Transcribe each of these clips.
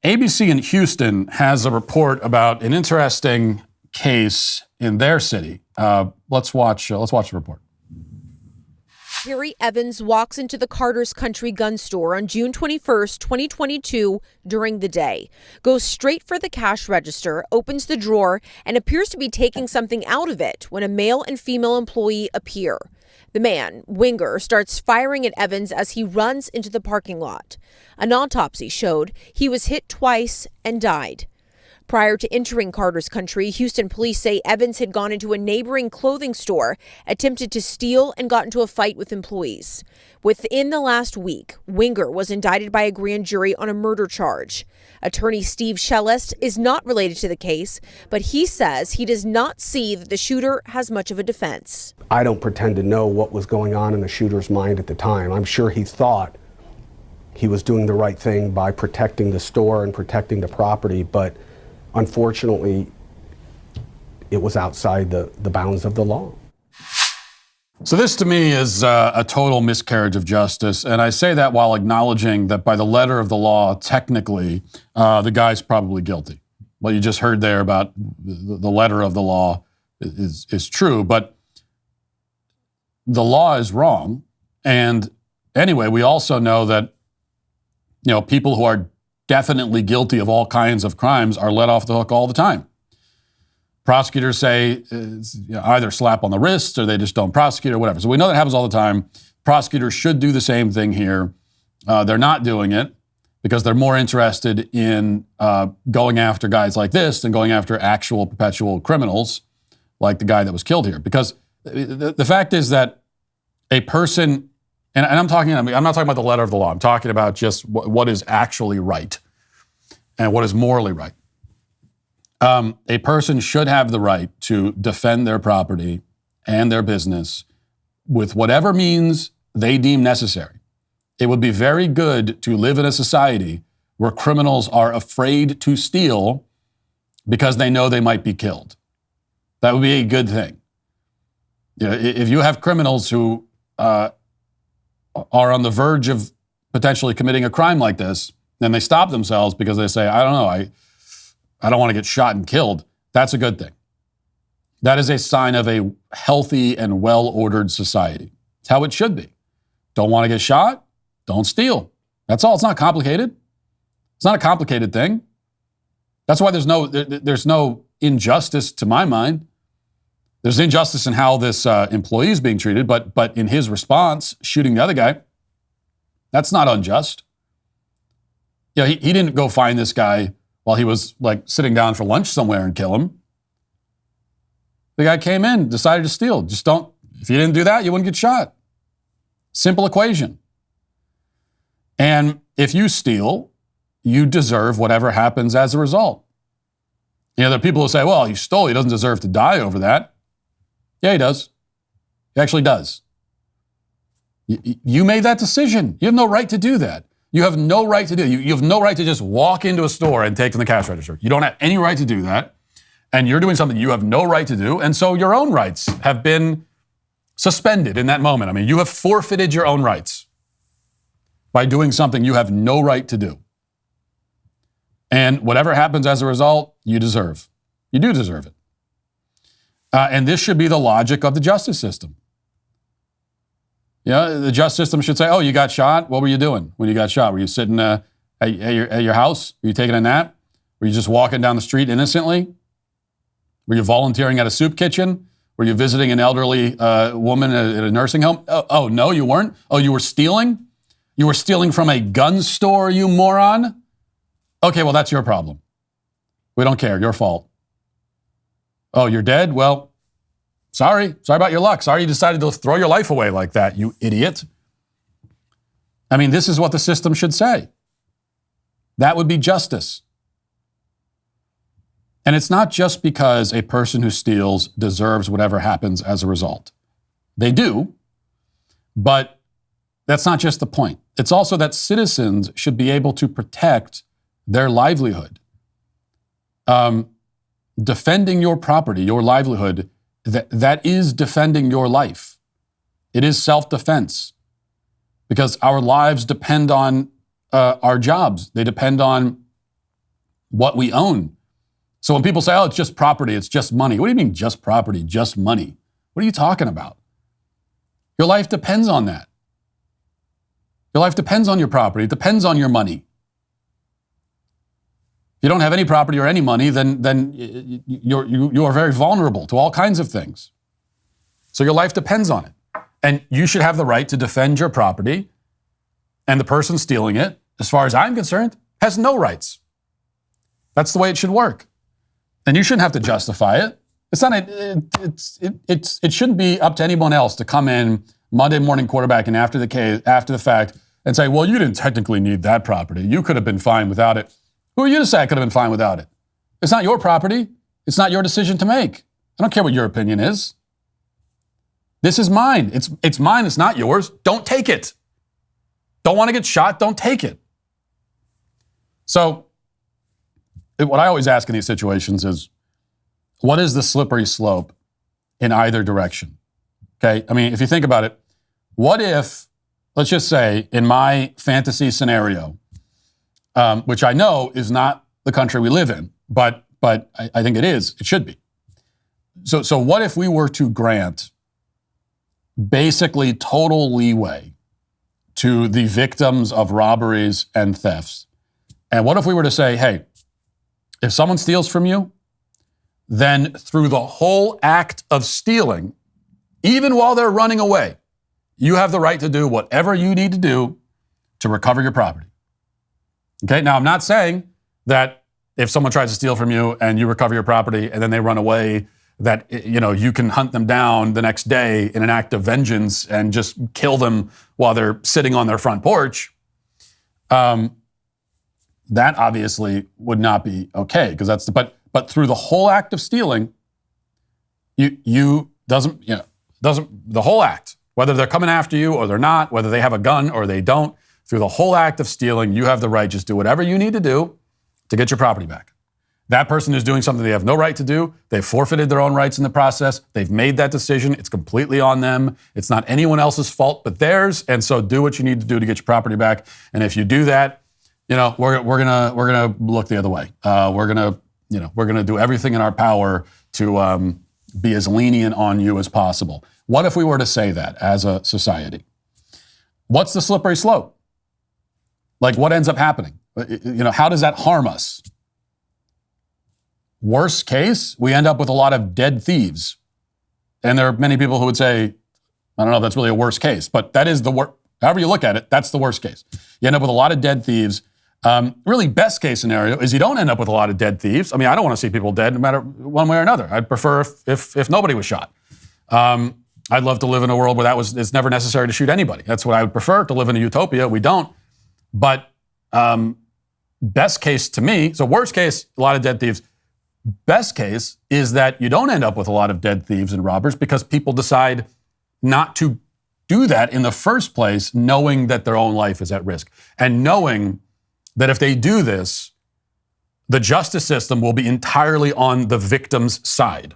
ABC in Houston has a report about an interesting case in their city. Let's watch the report. Harry Evans walks into the Carter's Country gun store on June 21st, 2022 during the day, goes straight for the cash register, opens the drawer, and appears to be taking something out of it when a male and female employee appear. The man, Winger, starts firing at Evans as he runs into the parking lot. An autopsy showed he was hit twice and died. Prior to entering Carter's Country, Houston police say Evans had gone into a neighboring clothing store, attempted to steal, and got into a fight with employees. Within the last week, Winger was indicted by a grand jury on a murder charge. Attorney Steve Shellest is not related to the case, but he says he does not see that the shooter has much of a defense. I don't pretend to know what was going on in the shooter's mind at the time. I'm sure he thought he was doing the right thing by protecting the store and protecting the property, but unfortunately, it was outside the bounds of the law. So this to me is a total miscarriage of justice, and I say that while acknowledging that by the letter of the law, technically, the guy's probably guilty. What you just heard there about the letter of the law is true, but the law is wrong. And anyway, we also know that people who are definitely guilty of all kinds of crimes are let off the hook all the time. Prosecutors say either slap on the wrist or they just don't prosecute or whatever. So we know that happens all the time. Prosecutors should do the same thing here. They're not doing it because they're more interested in going after guys like this than going after actual perpetual criminals like the guy that was killed here. Because the fact is that a person, and I'm not talking about the letter of the law. I'm talking about just what is actually right and what is morally right. A person should have the right to defend their property and their business with whatever means they deem necessary. It would be very good to live in a society where criminals are afraid to steal because they know they might be killed. That would be a good thing. If you have criminals who are on the verge of potentially committing a crime like this, and they stop themselves because they say, I don't know, I don't want to get shot and killed, that's a good thing. That is a sign of a healthy and well-ordered society. It's how it should be. Don't want to get shot? Don't steal. That's all. It's not complicated. It's not a complicated thing. That's why there's no injustice to my mind. There's injustice in how this employee is being treated, but in his response, shooting the other guy, that's not unjust. He didn't go find this guy while he was sitting down for lunch somewhere and kill him. The guy came in, decided to steal. If you didn't do that, you wouldn't get shot. Simple equation. And if you steal, you deserve whatever happens as a result. There are people who say, well, he stole, he doesn't deserve to die over that. Yeah, he does. He actually does. You made that decision. You have no right to do that. You have no right to do it. You have no right to just walk into a store and take from the cash register. You don't have any right to do that. And you're doing something you have no right to do. And so your own rights have been suspended in that moment. I mean, you have forfeited your own rights by doing something you have no right to do. And whatever happens as a result, you deserve. You do deserve it. And this should be the logic of the justice system. The justice system should say, oh, you got shot? What were you doing when you got shot? Were you sitting at your house? Were you taking a nap? Were you just walking down the street innocently? Were you volunteering at a soup kitchen? Were you visiting an elderly woman at a nursing home? Oh, no, you weren't? Oh, you were stealing? You were stealing from a gun store, you moron? Okay, well, that's your problem. We don't care. Your fault. Oh, you're dead? Well, sorry about your luck. Sorry you decided to throw your life away like that, you idiot. I mean, this is what the system should say. That would be justice. And it's not just because a person who steals deserves whatever happens as a result. They do, but that's not just the point. It's also that citizens should be able to protect their livelihood. Defending your property, your livelihood, that is defending your life. It is self-defense because our lives depend on our jobs. They depend on what we own. So when people say, oh, it's just property, it's just money. What do you mean just property, just money? What are you talking about? Your life depends on that. Your life depends on your property. It depends on your money. If you don't have any property or any money, then you are very vulnerable to all kinds of things. So your life depends on it. And you should have the right to defend your property. And the person stealing it, as far as I'm concerned, has no rights. That's the way it should work. And you shouldn't have to justify it. It shouldn't be up to anyone else to come in Monday morning quarterbacking after the fact and say, well, you didn't technically need that property. You could have been fine without it. Who are you to say I could have been fine without it? It's not your property. It's not your decision to make. I don't care what your opinion is. This is mine. It's mine. It's not yours. Don't take it. Don't want to get shot? Don't take it. So what I always ask in these situations is, what is the slippery slope in either direction? Okay, I mean, if you think about it, what if, let's just say, in my fantasy scenario, which I know is not the country we live in, but I think it should be. So what if we were to grant basically total leeway to the victims of robberies and thefts? And what if we were to say, hey, if someone steals from you, then through the whole act of stealing, even while they're running away, you have the right to do whatever you need to do to recover your property. Okay, now I'm not saying that if someone tries to steal from you and you recover your property and then they run away, that you can hunt them down the next day in an act of vengeance and just kill them while they're sitting on their front porch. That obviously would not be okay, because but through the whole act of stealing, the whole act, whether they're coming after you or they're not, whether they have a gun or they don't, through the whole act of stealing, you have the right, just do whatever you need to do to get your property back. That person is doing something they have no right to do. They've forfeited their own rights in the process. They've made that decision. It's completely on them. It's not anyone else's fault but theirs. And so do what you need to do to get your property back. And if you do that, we're gonna look the other way. We're gonna do everything in our power to be as lenient on you as possible. What if we were to say that as a society? What's the slippery slope? Like, what ends up happening? How does that harm us? Worst case, we end up with a lot of dead thieves. And there are many people who would say, I don't know if that's really a worst case, but that is the worst. However you look at it, that's the worst case. You end up with a lot of dead thieves. Really, best case scenario is you don't end up with a lot of dead thieves. I mean, I don't want to see people dead no matter one way or another. I'd prefer if nobody was shot. I'd love to live in a world where it's never necessary to shoot anybody. That's what I would prefer, to live in a utopia. We don't. But best case to me, so worst case, a lot of dead thieves. Best case is that you don't end up with a lot of dead thieves and robbers because people decide not to do that in the first place, knowing that their own life is at risk. And knowing that if they do this, the justice system will be entirely on the victim's side.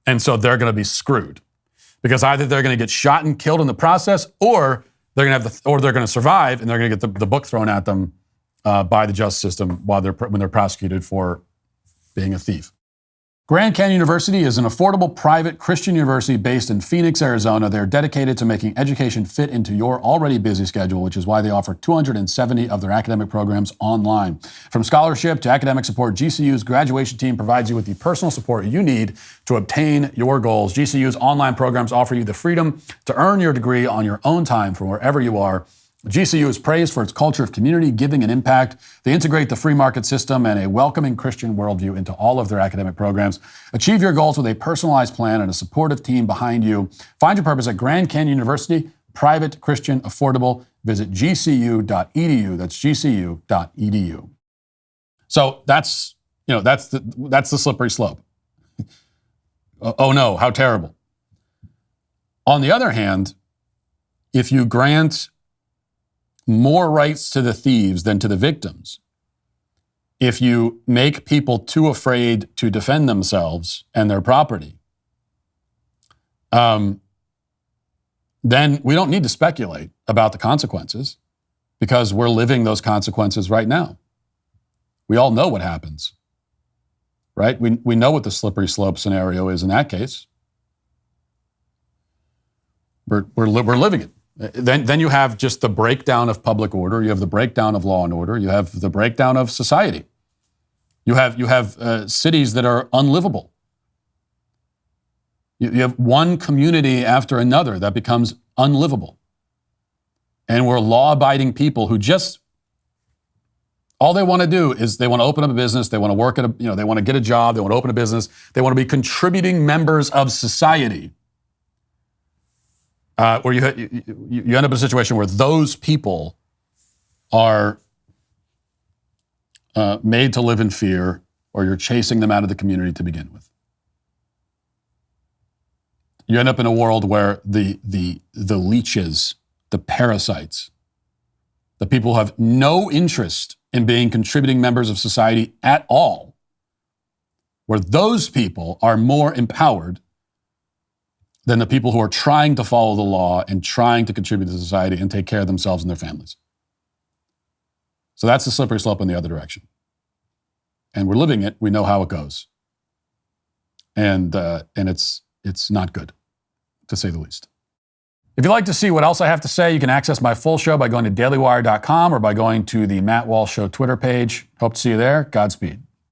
And so they're going to be screwed. Because either they're going to get shot and killed in the process, or they're going to survive and they're going to get the book thrown at them by the justice system when they're prosecuted for being a thief. Grand Canyon University is an affordable private Christian university based in Phoenix, Arizona. They're dedicated to making education fit into your already busy schedule, which is why they offer 270 of their academic programs online. From scholarship to academic support, GCU's graduation team provides you with the personal support you need to obtain your goals. GCU's online programs offer you the freedom to earn your degree on your own time from wherever you are. GCU is praised for its culture of community, giving, and impact. They integrate the free market system and a welcoming Christian worldview into all of their academic programs. Achieve your goals with a personalized plan and a supportive team behind you. Find your purpose at Grand Canyon University, private, Christian, affordable. Visit gcu.edu. That's gcu.edu. So that's the slippery slope. Oh no, how terrible. On the other hand, if you grant more rights to the thieves than to the victims, if you make people too afraid to defend themselves and their property, then we don't need to speculate about the consequences, because we're living those consequences right now. We all know what happens, right? We know what the slippery slope scenario is in that case. We're living it. Then you have just the breakdown of public order. You have the breakdown of law and order. You have the breakdown of society. You have cities that are unlivable. You have one community after another that becomes unlivable. And we're law-abiding people who just, all they want to do is they want to open up a business, they want to work at they want to get a job, they want to open a business, they want to be contributing members of society. Where you end up in a situation where those people are made to live in fear, or you're chasing them out of the community to begin with. You end up in a world where the leeches, the parasites, the people who have no interest in being contributing members of society at all, where those people are more empowered than the people who are trying to follow the law and trying to contribute to society and take care of themselves and their families. So that's the slippery slope in the other direction. And we're living it. We know how it goes. And it's not good, to say the least. If you'd like to see what else I have to say, you can access my full show by going to dailywire.com or by going to the Matt Walsh Show Twitter page. Hope to see you there. Godspeed.